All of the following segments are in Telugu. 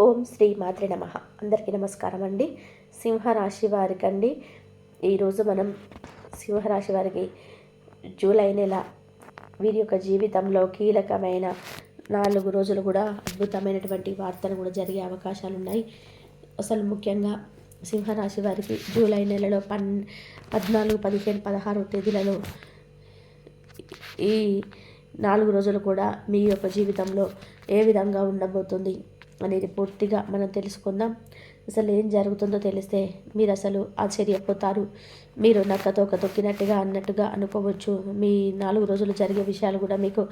ఓం శ్రీ మాత్రే నమః. అందరికీ నమస్కారం అండి. సింహరాశి వారికి అండి, ఈరోజు మనం సింహరాశి వారికి జూలై నెల వీరి యొక్క జీవితంలో కీలకమైన 4 రోజులు కూడా అద్భుతమైనటువంటి వార్తలు కూడా జరిగే అవకాశాలు ఉన్నాయి. అసలు ముఖ్యంగా సింహరాశి వారికి జూలై నెలలో 14, 15, 16 తేదీలలో ఈ 4 రోజులు కూడా మీ యొక్క జీవితంలో ఏ విధంగా ఉండబోతుంది అనేది పూర్తిగా మనం తెలుసుకుందాం. అసలు ఏం జరుగుతుందో తెలిస్తే మీరు అసలు ఆశ్చర్యపోతారు. మీరు నక్కతో ఒక తొక్కినట్టుగా అన్నట్టుగా అనుకోవచ్చు. మీ 4 రోజులు జరిగే విషయాలు కూడా మీకు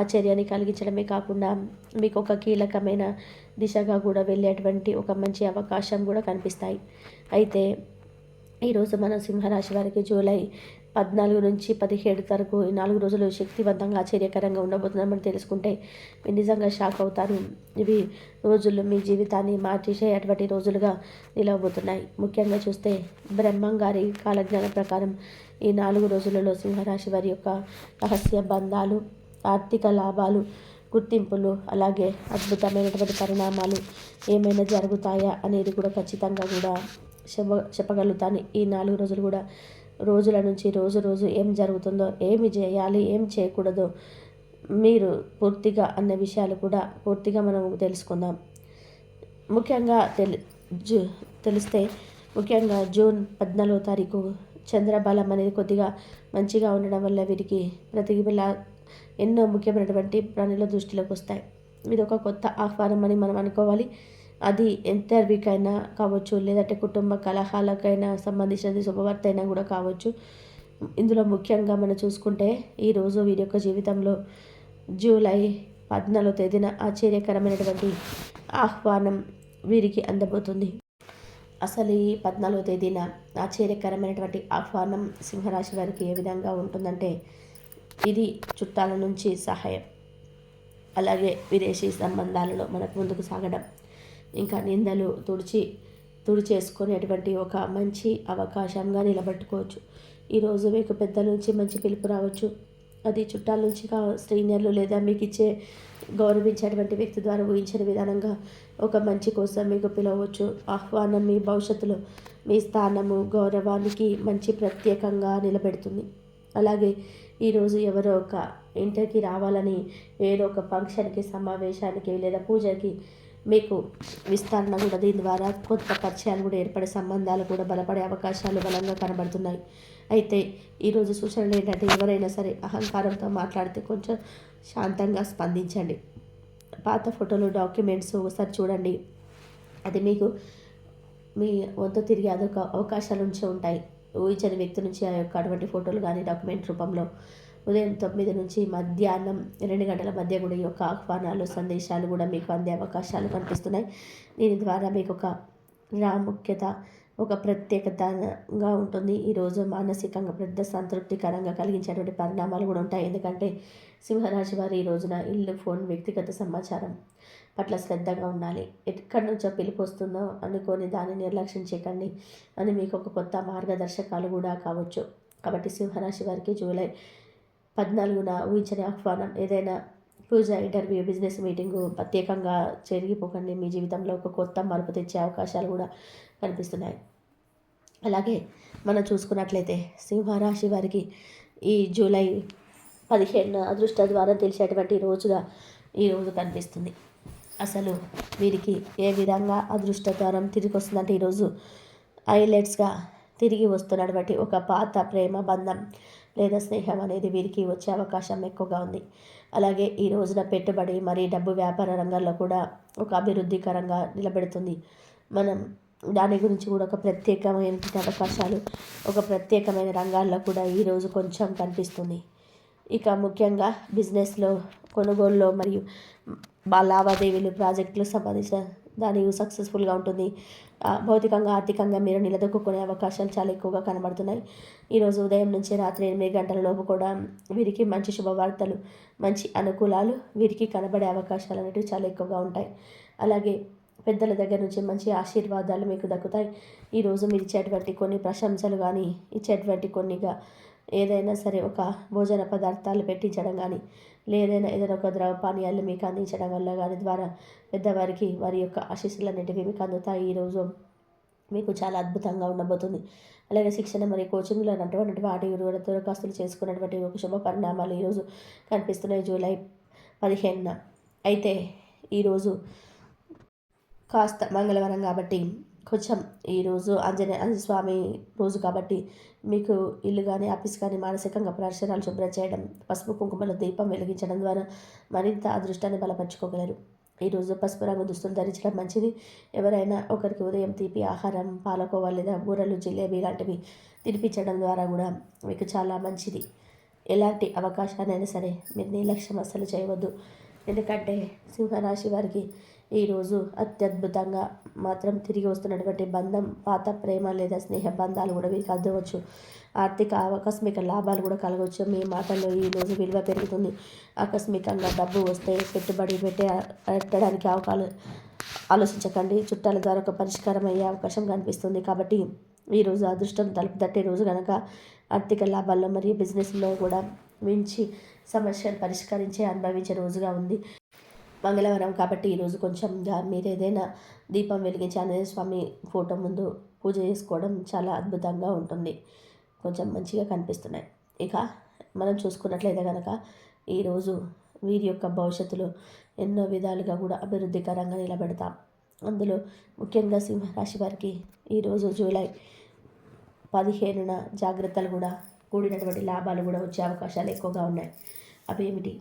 ఆశ్చర్యాన్ని కలిగించడమే కాకుండా మీకు ఒక కీలకమైన దిశగా కూడా వెళ్ళేటువంటి ఒక మంచి అవకాశం కూడా కనిపిస్తాయి. అయితే ఈరోజు మన సింహరాశి వారికి జూలై 14 నుంచి 17 వరకు ఈ 4 రోజులు శక్తివంతంగా ఆశ్చర్యకరంగా ఉండబోతుందని తెలుసుకుంటే మీరు నిజంగా షాక్ అవుతారు. ఇవి రోజులు మీ జీవితాన్ని మార్చేసేటువంటి రోజులుగా నిలవబోతున్నాయి. ముఖ్యంగా చూస్తే బ్రహ్మం గారి కాలజ్ఞానం ప్రకారం ఈ 4 రోజులలో సింహరాశి వారి యొక్క రహస్య బంధాలు, ఆర్థిక లాభాలు, గుర్తింపులు, అలాగే అద్భుతమైనటువంటి పరిణామాలు ఏమైనా జరుగుతాయా అనేది కూడా ఖచ్చితంగా కూడా చెప్పగలుగుతాను. ఈ 4 రోజులు కూడా రోజుల నుంచి రోజు ఏం జరుగుతుందో, ఏమి చేయాలి, ఏం చేయకూడదో మీరు పూర్తిగా అన్న విషయాలు కూడా పూర్తిగా మనం తెలుసుకుందాం. ముఖ్యంగా తెలిస్తే ముఖ్యంగా జూన్ 14వ తారీఖు చంద్రబలం అనేది కొద్దిగా మంచిగా ఉండడం వల్ల వీరికి ప్రతివేళ ఎన్నో ముఖ్యమైనటువంటి పనుల దృష్టిలోకి వస్తాయి. ఇది ఒక కొత్త ఆహ్వానం అని మనం అనుకోవాలి. అది ఇంటర్వ్యూకైనా కావచ్చు, లేదంటే కుటుంబ కలహాలకైనా సంబంధించినది శుభవార్త అయినా కూడా కావచ్చు. ఇందులో ముఖ్యంగా మనం చూసుకుంటే ఈరోజు వీరి యొక్క జీవితంలో జూలై 14వ తేదీన ఆశ్చర్యకరమైనటువంటి ఆహ్వానం వీరికి అందబోతుంది. అసలు ఈ 14వ తేదీన ఆశ్చర్యకరమైనటువంటి ఆహ్వానం సింహరాశి వారికి ఏ విధంగా ఉంటుందంటే, ఇది చుట్టాల నుంచి సహాయం, అలాగే విదేశీ సంబంధాలలో మనకు ముందుకు సాగడం, ఇంకా నిందలు తుడిచేసుకునేటువంటి ఒక మంచి అవకాశంగా నిలబెట్టుకోవచ్చు. ఈరోజు మీకు పెద్దల నుంచి మంచి పిలుపు రావచ్చు. అది చుట్టాల నుంచి సీనియర్లు లేదా మీకు ఇచ్చే గౌరవించేటువంటి వ్యక్తి ద్వారా ఊహించిన విధానంగా ఒక మంచి కోసం మీకు పిలవచ్చు. ఆహ్వానం మీ భవిష్యత్తులో మీ స్థానము, గౌరవానికి మంచి ప్రత్యేకంగా నిలబెడుతుంది. అలాగే ఈరోజు ఎవరో ఒక ఇంటికి రావాలని, ఏదో ఒక ఫంక్షన్కి, సమావేశానికి లేదా పూజకి మీకు విస్తరణ కూడా దీని ద్వారా కొత్త పరిచయాలు కూడా ఏర్పడే సంబంధాలు కూడా బలపడే అవకాశాలు బలంగా కనబడుతున్నాయి. అయితే ఈరోజు సూచనలు ఏంటంటే, ఎవరైనా సరే అహంకారంతో మాట్లాడితే కొంచెం శాంతంగా స్పందించండి. పాత ఫోటోలు, డాక్యుమెంట్స్ ఒకసారి చూడండి. అది మీకు మీ వంతు తిరిగి అదొక అవకాశాలు నుంచి ఉంటాయి. ఊహించని వ్యక్తి నుంచి ఆ యొక్క అటువంటి ఫోటోలు కానీ డాక్యుమెంట్ రూపంలో ఉదయం 9 నుంచి మధ్యాహ్నం 2 గంటల మధ్య కూడా ఈ యొక్క ఆహ్వానాలు, సందేశాలు కూడా మీకు అందే అవకాశాలు కనిపిస్తున్నాయి. దీని ద్వారా మీకు ఒక ప్రాముఖ్యత, ఒక ప్రత్యేకతగా ఉంటుంది. ఈరోజు మానసికంగా పెద్ద సంతృప్తికరంగా కలిగించేటువంటి పరిణామాలు కూడా ఉంటాయి. ఎందుకంటే సింహరాశి వారు ఈ రోజున ఇల్లు, ఫోన్, వ్యక్తిగత సమాచారం పట్ల శ్రద్ధగా ఉండాలి. ఎక్కడి నుంచో పిలుపు వస్తుందో అనుకొని దాన్ని నిర్లక్ష్యం చేయకండి అని మీకు ఒక కొత్త మార్గదర్శకాలు కూడా కావచ్చు. కాబట్టి సింహరాశి వారికి జూలై 14న ఊహించని ఆహ్వానం, ఏదైనా పూజ, ఇంటర్వ్యూ, బిజినెస్ మీటింగు ప్రత్యేకంగా చెరిగిపోకండి. మీ జీవితంలో ఒక కొత్త మార్పు తెచ్చే అవకాశాలు కూడా కనిపిస్తున్నాయి. అలాగే మనం చూసుకున్నట్లయితే సింహరాశి వారికి ఈ జూలై 15 అదృష్ట ద్వారం తెలిసేటువంటి రోజుగా ఈరోజు కనిపిస్తుంది. అసలు వీరికి ఏ విధంగా అదృష్ట ద్వారం తిరిగి వస్తుందంటే, ఈరోజు హైలైట్స్గా తిరిగి వస్తున్నటువంటి ఒక పాత ప్రేమ బంధం లేదా స్నేహం అనేది వీరికి వచ్చే అవకాశం ఎక్కువగా ఉంది. అలాగే ఈ రోజున పెట్టుబడి మరియు డబ్బు వ్యాపార రంగాల్లో కూడా ఒక అభివృద్ధికరంగా నిలబెడుతుంది. మనం దాని గురించి కూడా ఒక ప్రత్యేకమైన అవకాశాలు, ఒక ప్రత్యేకమైన రంగాల్లో కూడా ఈరోజు కొంచెం కనిపిస్తుంది. ఇక ముఖ్యంగా బిజినెస్లో, కొనుగోలులో మరియు లావాదేవీలు, ప్రాజెక్టులకు సంబంధించిన దాని సక్సెస్ఫుల్గా ఉంటుంది. భౌతికంగా, ఆర్థికంగా మీరు నిలదొక్కునే అవకాశాలు చాలా ఎక్కువగా కనబడుతున్నాయి. ఈరోజు ఉదయం నుంచి రాత్రి 8 గంటల లోపు కూడా వీరికి మంచి శుభవార్తలు, మంచి అనుకూలాలు వీరికి కనబడే అవకాశాలు అనేవి చాలా ఎక్కువగా ఉంటాయి. అలాగే పెద్దల దగ్గర నుంచి మంచి ఆశీర్వాదాలు మీకు దక్కుతాయి. ఈరోజు మీరు ఇచ్చేటువంటి కొన్ని ప్రశంసలు కానీ, ఇచ్చేటువంటి కొన్నిగా ఏదైనా సరే ఒక భోజన పదార్థాలు పెట్టించడం కానీ, లేదైనా ఏదైనా ఒక ద్రవ పానీయాలు మీకు అందించడం వల్ల కానీ ద్వారా పెద్దవారికి వారి యొక్క ఆశీస్సులన్నిటివి మీకు అందుతాయి. ఈరోజు మీకు చాలా అద్భుతంగా ఉండబోతుంది. అలాగే శిక్షణ మరియు కోచింగ్లో అటువంటి వాటి కూడా దరఖాస్తులు చేసుకున్నటువంటి ఒక శుభ పరిణామాలు ఈరోజు కనిపిస్తున్నాయి జూలై 15న. అయితే ఈరోజు కాస్త మంగళవారం కాబట్టి కొంచెం ఈరోజు ఆంజనేయ స్వామి రోజు కాబట్టి మీకు ఇల్లు కానీ ఆఫీస్ కానీ మానసికంగా పరిసరాలు శుభ్రం చేయడం, పసుపు కుంకుమల దీపం వెలిగించడం ద్వారా మరింత అదృష్టాన్ని బలపరుచుకోగలరు. ఈరోజు పసుపు రంగు దుస్తులు ధరించడం మంచిది. ఎవరైనా ఒకరికి ఉదయం తీపి ఆహారం, పాలకోవా లేదా బూరలు, జిలేబీ లాంటివి తినిపించడం ద్వారా కూడా మీకు చాలా మంచిది. ఎలాంటి అవకాశాన్నైనా సరే మీరు నిర్లక్ష్యం అస్సలు చేయవద్దు. ఎందుకంటే సింహరాశి వారికి ఈరోజు అత్యద్భుతంగా మాత్రం తిరిగి వస్తున్నటువంటి బంధం, పాత ప్రేమ లేదా స్నేహ బంధాలు కూడా వీరికి అద్దవచ్చు. ఆర్థిక ఆకస్మిక లాభాలు కూడా కలగవచ్చు. మీ మాటల్లో ఈరోజు విలువ పెరుగుతుంది. ఆకస్మికంగా డబ్బు వస్తే పెట్టుబడి పెట్టడానికి ఆలోచించకండి. చుట్టాల ద్వారా ఒక పరిష్కారం అయ్యే అవకాశం కనిపిస్తుంది. కాబట్టి ఈరోజు అదృష్టం తలుపు తట్టే రోజు కనుక ఆర్థిక లాభాల్లో మరియు బిజినెస్లో కూడా మించి సమస్యను పరిష్కరించే అనుభవించే రోజుగా ఉంది. మంగళవారం కాబట్టి ఈరోజు కొంచెంగా మీరు ఏదైనా దీపం వెలిగించి ఆంజనేయ స్వామి ఫోటో ముందు పూజ చేసుకోవడం చాలా అద్భుతంగా ఉంటుంది. కొంచెం మంచిగా కనిపిస్తున్నాయి. ఇక మనం చూసుకున్నట్లయితే కనుక ఈరోజు వీరి యొక్క భవిష్యత్తులో ఎన్నో విధాలుగా కూడా అభివృద్ధికరంగా నిలబెడతాం. అందులో ముఖ్యంగా సింహరాశి వారికి ఈరోజు జూలై 15న జాగ్రత్తలు కూడా కూడినటువంటి లాభాలు కూడా వచ్చే అవకాశాలు ఎక్కువగా ఉన్నాయి. అవి ఏమిటి?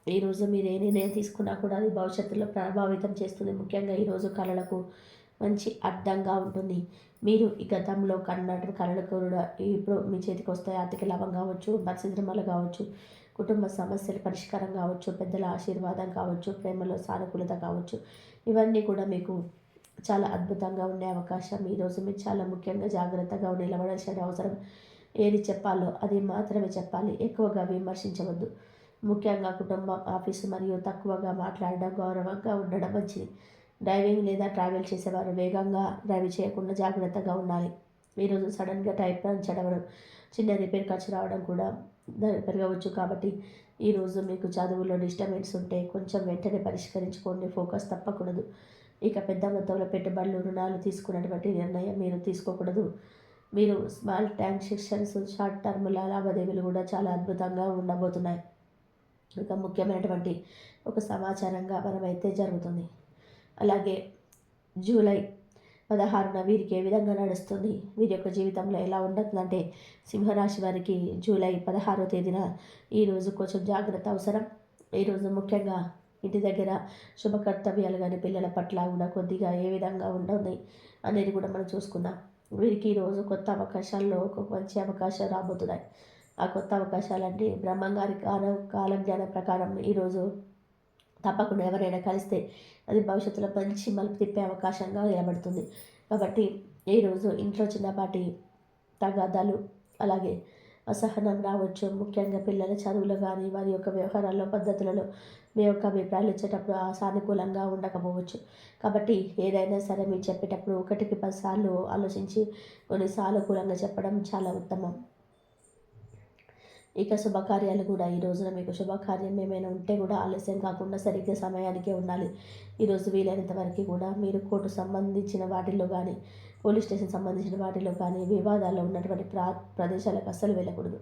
ఈరోజు మీరు ఏ నిర్ణయం తీసుకున్నా కూడా అది భవిష్యత్తులో ప్రభావితం చేస్తుంది. ముఖ్యంగా ఈరోజు కళలకు మంచి అర్థంగా ఉంటుంది. మీరు ఈ గతంలో కన్నటువంటి కళలు కూడా ఇప్పుడు మీ చేతికి వస్తాయి. ఆర్థిక లాభం కావచ్చు, పరిశ్రమలు కావచ్చు, కుటుంబ సమస్యల పరిష్కారం కావచ్చు, పెద్దల ఆశీర్వాదం కావచ్చు, ప్రేమలో సానుకూలత కావచ్చు, ఇవన్నీ కూడా మీకు చాలా అద్భుతంగా ఉండే అవకాశం. ఈరోజు మీరు చాలా ముఖ్యంగా జాగ్రత్తగా నిలబడాల్సిన అవసరం. ఏది చెప్పాలో అది మాత్రమే చెప్పాలి. ఎక్కువగా విమర్శించవద్దు. ముఖ్యంగా కుటుంబం, ఆఫీసు మరియు తక్కువగా మాట్లాడడం, గౌరవంగా ఉండడం మంచిది. డ్రైవింగ్ లేదా ట్రావెల్ చేసేవారు వేగంగా డ్రైవ్ చేయకుండా జాగ్రత్తగా ఉండాలి. ఈరోజు సడన్గా టైర్ పంచడం, చిన్న రిపేర్ ఖర్చు రావడం కూడా పెరగవచ్చు. కాబట్టి ఈరోజు మీకు చదువులో డిస్టర్బెన్స్ ఉంటే కొంచెం వెంటనే పరిష్కరించుకోండి. ఫోకస్ తప్పకూడదు. ఇక పెద్ద మొత్తంలో పెట్టుబడులు, రుణాలు తీసుకున్నటువంటి నిర్ణయం మీరు తీసుకోకూడదు. మీరు స్మాల్ ట్రాన్సాక్షన్స్, షార్ట్ టర్మ్ లావాదేవీలు కూడా చాలా అద్భుతంగా ఉండబోతున్నాయి. ఇక ముఖ్యమైనటువంటి ఒక సమాచారంగా మనమైతే జరుగుతుంది. అలాగే జూలై 16న వీరికి ఏ విధంగా నడుస్తుంది, వీరి యొక్క జీవితంలో ఎలా ఉంటుందంటే సింహరాశి వారికి జూలై 16వ తేదీన ఈరోజు కొంచెం జాగ్రత్త అవసరం. ఈరోజు ముఖ్యంగా ఇంటి దగ్గర శుభకర్తవ్యాలు కానీ పిల్లల పట్ల కూడా కొద్దిగా ఏ విధంగా ఉంటుంది అనేది కూడా మనం చూసుకుందాం. వీరికి ఈరోజు కొత్త అవకాశాల్లో ఒక మంచి అవకాశం రాబోతున్నాయి. ఆ కొత్త అవకాశాలన్నీ బ్రహ్మంగారి కాలజ్ఞానం ప్రకారం ఈరోజు తప్పకుండా ఎవరైనా కలిస్తే అది భవిష్యత్తులో మంచి మలుపు తిప్పే అవకాశంగా నిలబడుతుంది. కాబట్టి ఈరోజు ఇంట్లో చిన్నపాటి తగాదాలు, అలాగే అసహనం రావచ్చు. ముఖ్యంగా పిల్లల చదువులు కానీ వారి యొక్క వ్యవహారాల్లో, పద్ధతులలో మీ యొక్క అభిప్రాయాలు ఇచ్చేటప్పుడు సానుకూలంగా ఉండకపోవచ్చు. కాబట్టి ఏదైనా సరే మీరు చెప్పేటప్పుడు 1కి 10 సార్లు ఆలోచించి కొన్ని సానుకూలంగా చెప్పడం చాలా ఉత్తమం. ఇక శుభకార్యాలు కూడా ఈ రోజున మీకు శుభకార్యం ఏమైనా ఉంటే కూడా ఆలస్యం కాకుండా సరిగ్గా సమయానికే ఉండాలి. ఈరోజు వీలైనంత వరకు కూడా మీరు కోర్టు సంబంధించిన వాటిల్లో కానీ, పోలీస్ స్టేషన్ సంబంధించిన వాటిలో కానీ, వివాదాల్లో ఉన్నటువంటి ప్రదేశాలకు అస్సలు వెళ్ళకూడదు.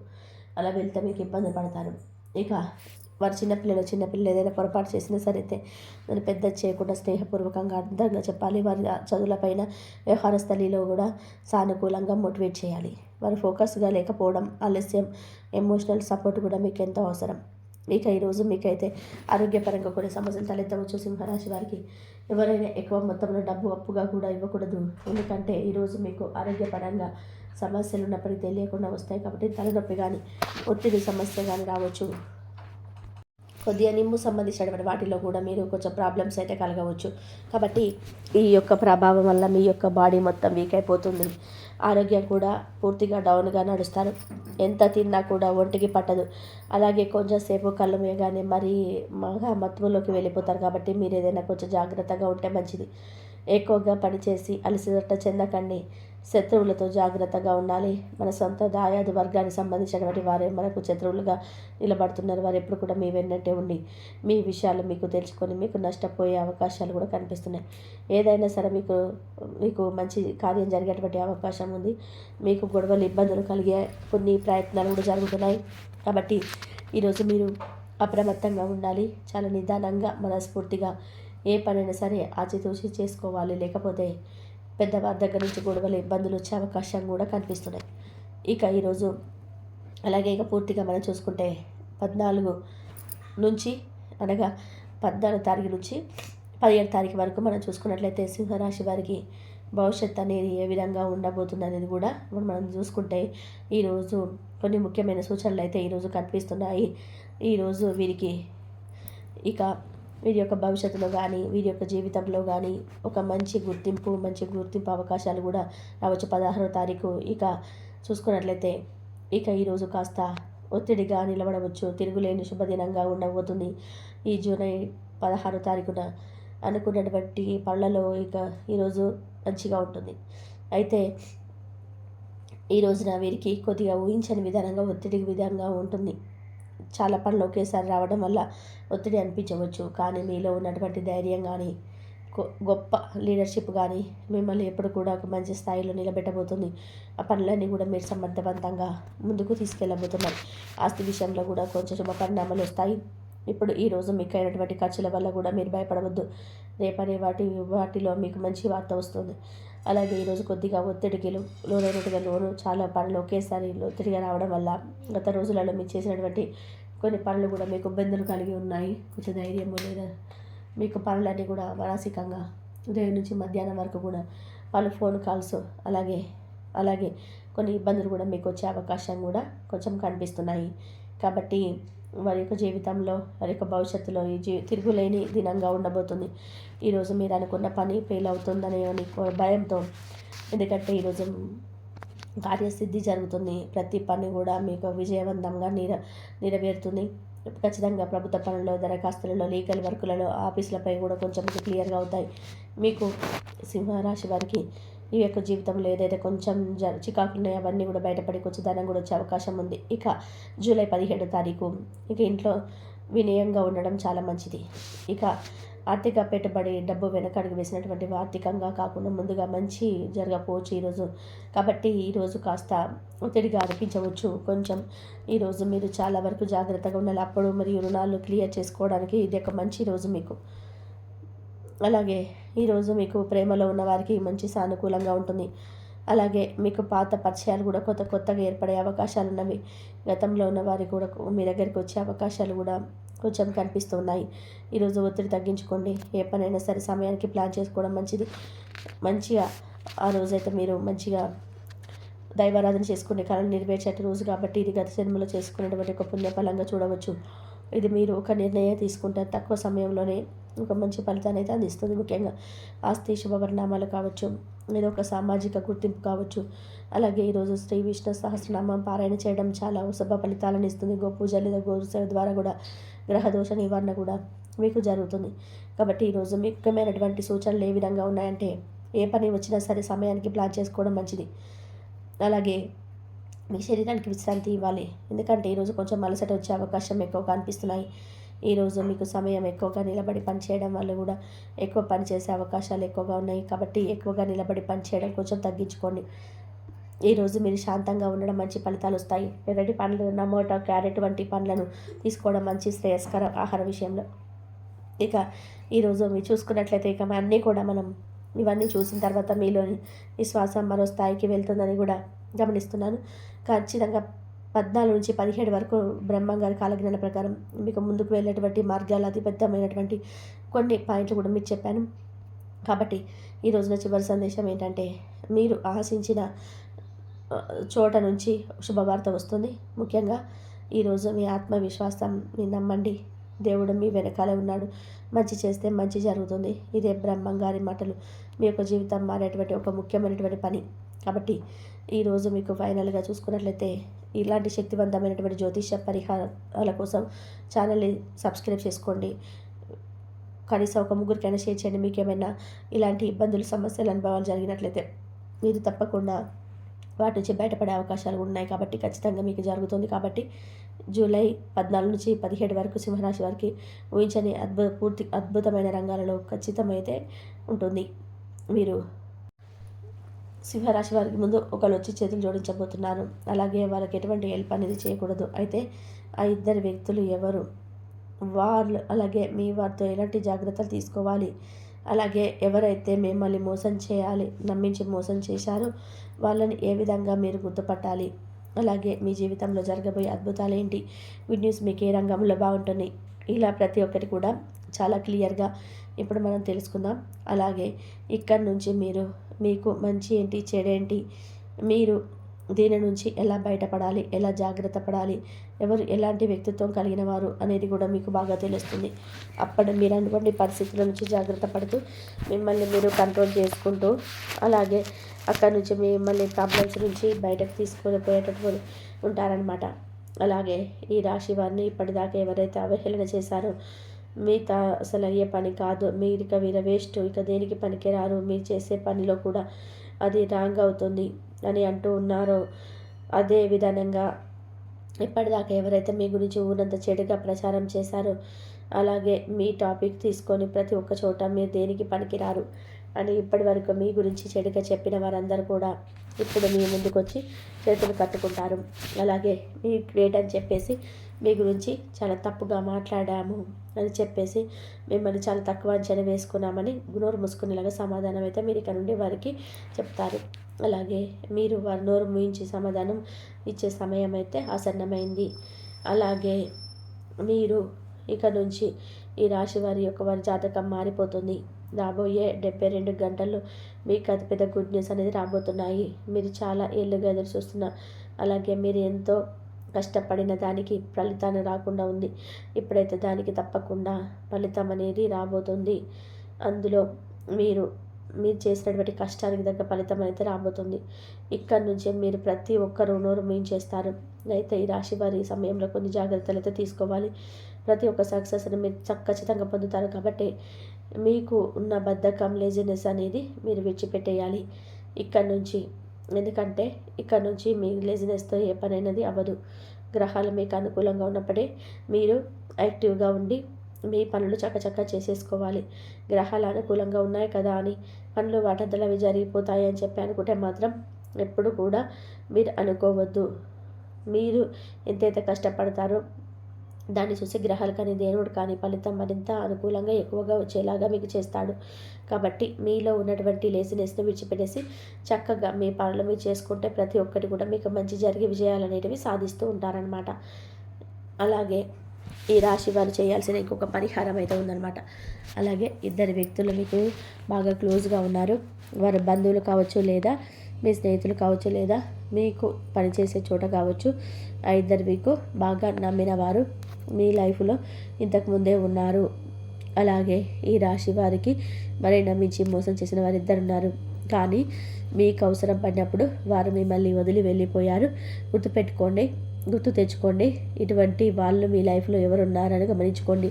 అలా వెళ్తే మీకు ఇబ్బంది పడతారు. ఇక వారు చిన్నపిల్లలు ఏదైనా పొరపాటు చేసినా సరే దాన్ని పెద్ద చేయకుండా స్నేహపూర్వకంగా అర్థంగా చెప్పాలి. వారి చదువులపైన, వ్యవహార స్థలిలో కూడా సానుకూలంగా మోటివేట్ చేయాలి. వారు ఫోకస్గా లేకపోవడం, ఆలస్యం, ఎమోషనల్ సపోర్ట్ కూడా మీకు ఎంతో అవసరం. ఇక ఈరోజు మీకైతే ఆరోగ్యపరంగా కూడా సమస్యలు తలెత్తవచ్చు. సింహరాశి వారికి ఎవరైనా ఎక్కువ మొత్తంలో డబ్బు అప్పుగా కూడా ఇవ్వకూడదు. ఎందుకంటే ఈరోజు మీకు ఆరోగ్యపరంగా సమస్యలు ఉన్నప్పటికీ తెలియకుండా వస్తాయి. కాబట్టి తలనొప్పి కానీ, ఒత్తిడి సమస్య కానీ రావచ్చు. కొద్దిగా నిమ్ము సంబంధించినటువంటి వాటిలో కూడా మీరు కొంచెం ప్రాబ్లమ్స్ అయితే కలగవచ్చు. కాబట్టి ఈ యొక్క ప్రభావం వల్ల మీ యొక్క బాడీ మొత్తం వీక్ అయిపోతుంది. ఆరోగ్యం కూడా పూర్తిగా డౌన్గా నడుస్తారు. ఎంత తిన్నా కూడా ఒంటికి పట్టదు. అలాగే కొంచెంసేపు కళ్ళు మూయగానే మరీ మత్తులోకి వెళ్ళిపోతారు. కాబట్టి మీరు ఏదైనా కొంచెం జాగ్రత్తగా ఉంటే మంచిది. ఎక్కువగా పనిచేసి అలసట చెందకండి. శత్రువులతో జాగ్రత్తగా ఉండాలి. మన సొంత దాయాది వర్గానికి సంబంధించినటువంటి వారే మనకు శత్రువులుగా నిలబడుతున్నారు. వారు ఎప్పుడు కూడా మీ వెన్నట్టే ఉండి మీ విషయాలు మీకు తెలుసుకొని మీకు నష్టపోయే అవకాశాలు కూడా కనిపిస్తున్నాయి. ఏదైనా సరే మీకు మంచి కార్యం జరిగేటువంటి అవకాశం ఉంది. మీకు గొడవలు ఇబ్బందులు కలిగే కొన్ని ప్రయత్నాలు కూడా జరుగుతున్నాయి. కాబట్టి ఈరోజు మీరు అప్రమత్తంగా ఉండాలి. చాలా నిదానంగా మనస్ఫూర్తిగా ఏ పనైనా సరే ఆచితూచి చేసుకోవాలి. లేకపోతే పెద్దవారి దగ్గర నుంచి గొడవలు ఇబ్బందులు వచ్చే అవకాశం కూడా కనిపిస్తున్నాయి. ఇక ఈరోజు అలాగే ఇక పూర్తిగా మనం చూసుకుంటే 14 నుంచి అనగా 14 తారీఖు నుంచి 17 తారీఖు వరకు మనం చూసుకున్నట్లయితే సింహరాశి వారికి భవిష్యత్ అనేది ఏ విధంగా ఉండబోతుంది అనేది కూడా మనం చూసుకుంటే ఈరోజు కొన్ని ముఖ్యమైన సూచనలు అయితే ఈరోజు కనిపిస్తున్నాయి. ఈరోజు వీరికి ఇక వీరి యొక్క భవిష్యత్తులో కానీ వీరి యొక్క జీవితంలో కానీ ఒక మంచి గుర్తింపు అవకాశాలు కూడా రావచ్చు. 16వ తారీఖు ఇక చూసుకున్నట్లయితే ఇక ఈరోజు కాస్త ఒత్తిడిగా నిలబడవచ్చు. తిరుగులేని శుభదినంగా ఉండబోతుంది. ఈ జూలై 16వ తారీఖున అనుకున్నటువంటి పనులలో ఇక ఈరోజు మంచిగా ఉంటుంది. అయితే ఈ రోజున వీరికి కొద్దిగా ఊహించని విధానంగా ఒత్తిడి విధంగా ఉంటుంది. చాలా పనులు ఒకేసారి రావడం వల్ల ఒత్తిడి అనిపించవచ్చు. కానీ మీలో ఉన్నటువంటి ధైర్యం కానీ గొప్ప లీడర్షిప్ కానీ మిమ్మల్ని ఎప్పుడు కూడా ఒక మంచి స్థాయిలో నిలబెట్టబోతుంది. ఆ పనులన్నీ కూడా మీరు సమర్థవంతంగా ముందుకు తీసుకెళ్ళబోతున్నారు. ఆస్తి విషయంలో కూడా కొంచెం శుభ పరిణామాలు వస్తాయి. ఇప్పుడు ఈరోజు మీకు అయినటువంటి ఖర్చుల వల్ల కూడా మీరు భయపడవద్దు. రేపనే వాటిలో మీకు మంచి వార్త వస్తుంది. అలాగే ఈరోజు కొద్దిగా ఒత్తిడికి లోను చాలా పనులు ఒకేసారి ఒత్తిడిగా రావడం వల్ల గత రోజులలో మీరు చేసినటువంటి కొన్ని పనులు కూడా మీకు ఇబ్బందులు కలిగి ఉన్నాయి. కొంచెం ధైర్యం లేదా మీకు పనులన్నీ కూడా మానసికంగా ఉదయం నుంచి మధ్యాహ్నం వరకు కూడా వాళ్ళు ఫోన్ కాల్స్ అలాగే కొన్ని ఇబ్బందులు కూడా మీకు వచ్చే అవకాశం కూడా కొంచెం కనిపిస్తున్నాయి. కాబట్టి వారి యొక్క జీవితంలో వారి యొక్క భవిష్యత్తులో తిరుగులేని దినంగా ఉండబోతుంది. ఈరోజు మీరు అనుకున్న పని ఫెయిల్ అవుతుందనే భయంతో, ఎందుకంటే ఈరోజు కార్యసిద్ధి జరుగుతుంది. ప్రతి పని కూడా మీకు విజయవంతంగా నెరవేరుతుంది. ఖచ్చితంగా ప్రభుత్వ పనుల్లో, దరఖాస్తులలో, లీగల్ వర్కులలో, ఆఫీసులపై కూడా కొంచెం క్లియర్గా అవుతాయి. మీకు సింహరాశి వారికి ఈ యొక్క జీవితంలో ఏదైతే కొంచెం చికాకులు ఉన్నాయో అవన్నీ కూడా బయటపడి కొంచెం ధనం కూడా వచ్చే అవకాశం ఉంది. ఇక జూలై 17వ తారీఖు ఇక ఇంట్లో వినయంగా ఉండడం చాలా మంచిది. ఇక ఆర్థిక పెట్టుబడి డబ్బు వెనకడుగు వేసినటువంటి ఆర్థికంగా కాకుండా ముందుగా మంచి జరగకపోవచ్చు ఈరోజు. కాబట్టి ఈరోజు కాస్త ఒత్తిడిగా అనిపించవచ్చు. కొంచెం ఈరోజు మీరు చాలా వరకు జాగ్రత్తగా ఉండాలి. అప్పుడు మరియు రుణాలు క్లియర్ చేసుకోవడానికి ఇది ఒక మంచి రోజు మీకు. అలాగే ఈరోజు మీకు ప్రేమలో ఉన్న వారికి మంచి సానుకూలంగా ఉంటుంది. అలాగే మీకు పాత పరిచయాలు కూడా కొత్తగా ఏర్పడే అవకాశాలు ఉన్నవి. గతంలో ఉన్న వారికి కూడా మీ దగ్గరికి వచ్చే అవకాశాలు కూడా కొంచెం కనిపిస్తున్నాయి. ఈరోజు ఒత్తిడి తగ్గించుకోండి. ఏ పనైనా సరే సమయానికి ప్లాన్ చేసుకోవడం మంచిది. మంచిగా ఆ రోజైతే మీరు మంచిగా దైవారాధన చేసుకునే కాలం నెరవేర్చేట రోజు కాబట్టి ఇది గత జన్మలో చేసుకునేటువంటి ఒక పుణ్యఫలంగా చూడవచ్చు. ఇది మీరు ఒక నిర్ణయం తీసుకుంటే తక్కువ సమయంలోనే ఒక మంచి ఫలితాన్ని అయితే అందిస్తుంది. ముఖ్యంగా ఆస్తి శుభపరిణామాలు కావచ్చు, లేదా ఒక సామాజిక గుర్తింపు కావచ్చు. అలాగే ఈరోజు శ్రీ విష్ణు సహస్రనామం పారాయణ చేయడం చాలా శుభ ఫలితాలను ఇస్తుంది. గోపూజ లేదా గోసేవ ద్వారా కూడా గ్రహదోష నివారణ కూడా మీకు జరుగుతుంది. కాబట్టి ఈరోజు ముఖ్యమైనటువంటి సూచనలు ఏ విధంగా ఉన్నాయంటే, ఏ పని వచ్చినా సరే సమయానికి ప్లాన్ చేసుకోవడం మంచిది. అలాగే మీ శరీరానికి విశ్రాంతి ఇవ్వాలి. ఎందుకంటే ఈరోజు కొంచెం అలసట వచ్చే అవకాశం ఎక్కువగా అనిపిస్తున్నాయి. ఈరోజు మీకు సమయం ఎక్కువగా నిలబడి పనిచేయడం వల్ల కూడా ఎక్కువ పని చేసే అవకాశాలు ఎక్కువగా ఉన్నాయి. కాబట్టి ఎక్కువగా నిలబడి పనిచేయడం కొంచెం తగ్గించుకోండి. ఈరోజు మీరు శాంతంగా ఉండడం మంచి ఫలితాలు వస్తాయి. ఎర్రటి పండ్లు, టమోటా, క్యారెట్ వంటి పండ్లను తీసుకోవడం మంచి శ్రేయస్కర ఆహార విషయంలో. ఇక ఈరోజు మీరు చూసుకున్నట్లయితే ఇక అన్నీ కూడా మనం ఇవన్నీ చూసిన తర్వాత మీలోని విశ్వాసం మరో స్థాయికి వెళ్తుందని కూడా గమనిస్తున్నాను. ఖచ్చితంగా 14 నుంచి 17 వరకు బ్రహ్మంగారి కాలజ్ఞాన ప్రకారం మీకు ముందుకు వెళ్ళేటువంటి మార్గాలు అతిపెద్దమైనటువంటి కొన్ని పాయింట్లు కూడా మీకు చెప్పాను. కాబట్టి ఈ రోజున చివరి సందేశం ఏంటంటే, మీరు ఆశించిన చోట నుంచి శుభవార్త వస్తుంది. ముఖ్యంగా ఈరోజు మీ ఆత్మవిశ్వాసాన్ని నమ్మండి. దేవుడు మీ వెనకాలే ఉన్నాడు. మంచి చేస్తే మంచి జరుగుతుంది. ఇదే బ్రహ్మంగారి మాటలు. మీ యొక్క జీవితం మారేటువంటి ఒక ముఖ్యమైనటువంటి పని. కాబట్టి ఈరోజు మీకు ఫైనల్గా చూసుకున్నట్లయితే ఇలాంటి శక్తివంతమైనటువంటి జ్యోతిష పరిహారాల కోసం ఛానల్ని సబ్స్క్రైబ్ చేసుకోండి. కనీసం ఒక ముగ్గురికైనా షేర్ చేయండి. మీకేమైనా ఇలాంటి ఇబ్బందులు, సమస్యలు, అనుభవాలు జరిగినట్లయితే మీరు తప్పకుండా వాటి నుంచి బయటపడే అవకాశాలు ఉన్నాయి. కాబట్టి ఖచ్చితంగా మీకు జరుగుతుంది. కాబట్టి జూలై 14 నుంచి 17 వరకు సింహరాశి వారికి ఊహించని అద్భుతమైన రంగాలలో ఖచ్చితమైతే ఉంటుంది. మీరు సింహరాశి వారికి ముందు ఒకళ్ళు వచ్చి చేతులు జోడించబోతున్నారు. అలాగే వాళ్ళకి ఎటువంటి హెల్ప్ అనేది చేయకూడదు. అయితే ఆ ఇద్దరు వ్యక్తులు ఎవరు, వాళ్ళు అలాగే మీ వారితో ఎలాంటి జాగ్రత్తలు తీసుకోవాలి, అలాగే ఎవరైతే మిమ్మల్ని మోసం చేయాలి, నమ్మించి మోసం చేశారో వాళ్ళని ఏ విధంగా మీరు గుర్తుపట్టాలి, అలాగే మీ జీవితంలో జరగబోయే అద్భుతాలు ఏంటి, గుడ్ న్యూస్ మీకు ఏ రంగంలో బాగుంటుంది, ఇలా ప్రతి ఒక్కటి కూడా చాలా క్లియర్గా ఇప్పుడు మనం తెలుసుకుందాం. అలాగే ఇక్కడ నుంచి మీకు మంచి ఏంటి, చెడేంటి, మీరు దీని నుంచి ఎలా బయటపడాలి, ఎలా జాగ్రత్త పడాలి, ఎవరు ఎలాంటి వ్యక్తిత్వం కలిగిన వారు అనేది కూడా మీకు బాగా తెలుస్తుంది. అప్పుడు మీరు అనుకోండి పరిస్థితుల నుంచి జాగ్రత్త పడుతూ మిమ్మల్ని మీరు కంట్రోల్ చేసుకుంటూ, అలాగే అక్కడ నుంచి మిమ్మల్ని ప్రాబ్లమ్స్ నుంచి బయటకు తీసుకొని పోయేటట్టు ఉంటారనమాట. అలాగే ఈ రాశి వారిని ఇప్పటిదాకా ఎవరైతే అవహేళన చేశారో మీతో అసలు అయ్యే పని కాదు, మీరు ఇక వీర వేస్ట్, ఇక దేనికి పనికి రారు, మీరు చేసే పనిలో కూడా అది రాంగ్ అవుతుంది అని అంటూ ఉన్నారో, అదే విధానంగా ఇప్పటిదాకా ఎవరైతే మీ గురించి ఊరంతా చెడుగా ప్రచారం చేశారో, అలాగే మీ టాపిక్ తీసుకొని ప్రతి ఒక్క చోట మీరు దేనికి పనికిరారు అని ఇప్పటి వరకు మీ గురించి చెడుగా చెప్పిన వారందరూ కూడా ఇప్పుడు మీ ముందుకు వచ్చి చేతులు కట్టుకుంటారు. అలాగే మీ గ్రేట్ అని చెప్పేసి మీ గురించి చాలా తప్పుగా మాట్లాడాము అని చెప్పేసి మిమ్మల్ని చాలా తక్కువ అంచనా వేసుకున్నామని నోరు మూసుకునేలాగా సమాధానం అయితే మీరు ఇక్కడ నుండి వారికి చెప్తారు. అలాగే మీరు వారి నోరు మూయించి సమాధానం ఇచ్చే సమయం అయితే ఆసన్నమైంది. అలాగే మీరు ఇక నుంచి ఈ రాశి వారి జాతకం మారిపోతుంది. రాబోయే 72 గంటల్లో మీకు అతిపెద్ద గుడ్ న్యూస్ అనేది రాబోతున్నాయి. మీరు చాలా ఏళ్ళుగా ఎదురు చూస్తున్న, అలాగే మీరు ఎంతో కష్టపడిన దానికి ఫలితాన్ని రాకుండా ఉంది. ఇప్పుడైతే దానికి తప్పకుండా ఫలితం అనేది రాబోతుంది. అందులో మీరు చేసినటువంటి కష్టానికి తగ్గ ఫలితం అయితే రాబోతుంది. ఇక్కడ నుంచే మీరు ప్రతి ఒక్కరూ నోరు చేస్తారు. అయితే ఈ రాశి వారి సమయంలో కొన్ని జాగ్రత్తలు అయితే తీసుకోవాలి. ప్రతి ఒక్క సక్సెస్ని మీరు ఖచ్చితంగా పొందుతారు. కాబట్టి మీకు ఉన్న బద్ధకం, లేజినెస్ అనేది మీరు విడిచిపెట్టేయాలి ఇక్కడ నుంచి. ఎందుకంటే ఇక్కడ నుంచి మీ లేజినెస్తో ఏ పని అనేది అవ్వదు. గ్రహాలు మీకు అనుకూలంగా ఉన్నప్పుడే మీరు యాక్టివ్గా ఉండి మీ పనులు చక్కచక్క చేసేసుకోవాలి. గ్రహాలు అనుకూలంగా ఉన్నాయి కదా అని పనులు వాటంతలో అవి జరిగిపోతాయి అని చెప్పి అనుకుంటే మాత్రం ఎప్పుడు కూడా మీరు అనుకోవద్దు. మీరు ఎంతైతే కష్టపడతారో దాన్ని చూసి గ్రహాలు కానీ దేవుడు కానీ ఫలితం మరింత అనుకూలంగా ఎక్కువగా వచ్చేలాగా మీకు చేస్తాడు. కాబట్టి మీలో ఉన్నటువంటి లేజినెస్ని విడిచిపెట్టేసి చక్కగా మీ పనులు మీరు చేసుకుంటే ప్రతి ఒక్కటి కూడా మీకు మంచి జరిగే విజయాలు అనేటివి సాధిస్తూ ఉంటారనమాట. అలాగే ఈ రాశి వారు చేయాల్సిన ఇంకొక పరిహారం అయితే ఉందన్నమాట. అలాగే ఇద్దరు వ్యక్తులు మీకు బాగా క్లోజ్గా ఉన్నారు. వారి బంధువులు కావచ్చు, లేదా మీ స్నేహితులు కావచ్చు, లేదా మీకు పనిచేసే చోట కావచ్చు. ఆ ఇద్దరు మీకు బాగా నమ్మిన వారు మీ లైఫ్లో ఇంతకుముందే ఉన్నారు. అలాగే ఈ రాశి వారికి మరి నమ్మించి మోసం చేసిన వారు ఇద్దరు ఉన్నారు. కానీ మీకు అవసరం పడినప్పుడు వారు మిమ్మల్ని వదిలి వెళ్ళిపోయారు. గుర్తు తెచ్చుకోండి. ఇటువంటి వాళ్ళు మీ లైఫ్లో ఎవరు ఉన్నారని గమనించుకోండి.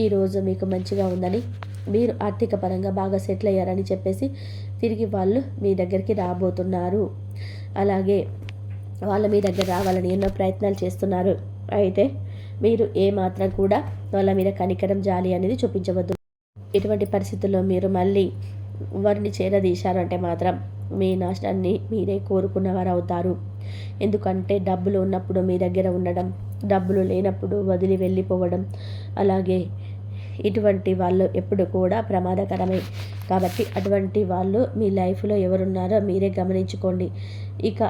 ఈరోజు మీకు మంచిగా ఉందని, మీరు ఆర్థిక పరంగా బాగా సెటిల్ అయ్యారని చెప్పేసి తిరిగి వాళ్ళు మీ దగ్గరికి రాబోతున్నారు. అలాగే వాళ్ళు మీ దగ్గర రావాలని ఎన్నో ప్రయత్నాలు చేస్తున్నారు. అయితే మీరు ఏమాత్రం కూడా వాళ్ళ మీద కనికరం, జాలి అనేది చూపించవద్దు. ఇటువంటి పరిస్థితుల్లో మీరు మళ్ళీ వారిని చేరదీశారంటే మాత్రం మీ నాశనాన్ని మీరే కోరుకున్నవారు అవుతారు. ఎందుకంటే డబ్బులు ఉన్నప్పుడు మీ దగ్గర ఉండడం, డబ్బులు లేనప్పుడు వదిలి వెళ్ళిపోవడం, అలాగే ఇటువంటి వాళ్ళు ఎప్పుడు కూడా ప్రమాదకరమే. కాబట్టి అటువంటి వాళ్ళు మీ లైఫ్లో ఎవరున్నారో మీరే గమనించుకోండి. ఇక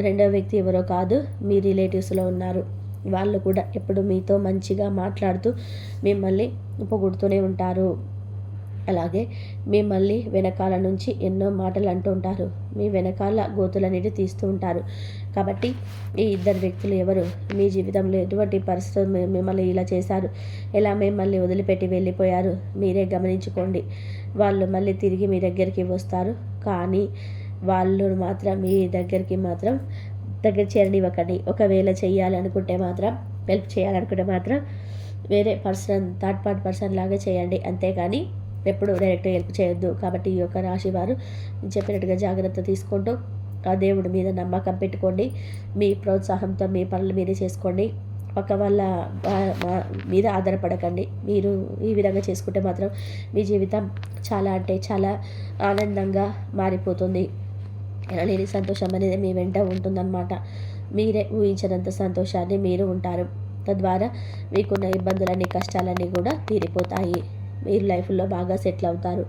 రెండవ వ్యక్తి ఎవరో కాదు, మీ రిలేటివ్స్లో ఉన్నారు. వాళ్ళు కూడా ఎప్పుడు మీతో మంచిగా మాట్లాడుతూ మిమ్మల్ని పొగుడుతూనే ఉంటారు. అలాగే మిమ్మల్ని వెనకాల నుంచి ఎన్నో మాటలు అంటూ ఉంటారు. మీ వెనకాల గోతులనేది తీస్తూ ఉంటారు. కాబట్టి ఈ ఇద్దరు వ్యక్తులు ఎవరు, మీ జీవితంలో ఎటువంటి పరిస్థితులు మిమ్మల్ని ఇలా చేశారు, ఎలా మిమ్మల్ని వదిలిపెట్టి వెళ్ళిపోయారు మీరే గమనించుకోండి. వాళ్ళు మళ్ళీ తిరిగి మీ దగ్గరికి వస్తారు. కానీ వాళ్ళు మాత్రం మీ దగ్గరికి మాత్రం దగ్గర చేరనివ్వకండి. ఒకవేళ హెల్ప్ చేయాలనుకుంటే మాత్రం వేరే పర్సన్, థర్డ్ పార్టీ పర్సన్ లాగా చేయండి, అంతేగాని ఎప్పుడు డైరెక్ట్ హెల్ప్ చేయొద్దు. కాబట్టి ఈ యొక్క రాశి వారు చెప్పినట్టుగా జాగ్రత్త తీసుకుంటూ ఆ దేవుడి మీద నమ్మకం పెట్టుకోండి. మీ ప్రోత్సాహంతో మీ పనులు మీరే చేసుకోండి. పక్క వాళ్ళ మీద ఆధారపడకండి. మీరు ఈ విధంగా చేసుకుంటే మాత్రం మీ జీవితం చాలా అంటే చాలా ఆనందంగా మారిపోతుంది. లేని సంతోషం అనేది మీ వెంట ఉంటుందన్నమాట. మీరే ఊహించినంత సంతోషాన్ని మీరు ఉంటారు. తద్వారా మీకున్న ఇబ్బందులన్నీ, కష్టాలన్నీ కూడా తీరిపోతాయి. మీరు లైఫ్లో బాగా సెటిల్ అవుతారు.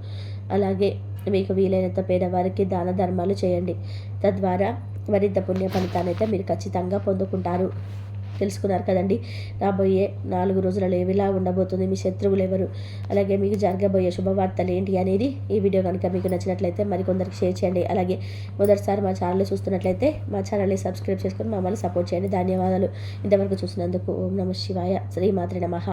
అలాగే మీకు వీలైనంత పేదవారికి దాన ధర్మాలు చేయండి. తద్వారా మరింత పుణ్య ఫలితాన్ని అయితే మీరు ఖచ్చితంగా పొందుకుంటారు. తెలుసుకున్నారు కదండి. రాబోయే 4 రోజులలో ఏవిలా ఉండబోతుంది, మీ శత్రువులు ఎవరు, అలాగే మీకు జరగబోయే శుభవార్తలు ఏంటి అనేది ఈ వీడియో కనుక మీకు నచ్చినట్లయితే మరికొందరికి షేర్ చేయండి. అలాగే మొదటిసారి మా ఛానల్ చూస్తున్నట్లయితే మా ఛానల్ని సబ్స్క్రైబ్ చేసుకొని మమ్మల్ని సపోర్ట్ చేయండి. ధన్యవాదాలు. ఇంతవరకు చూసినందుకు. ఓం నమః శివాయ. శ్రీమాత్రే నమః.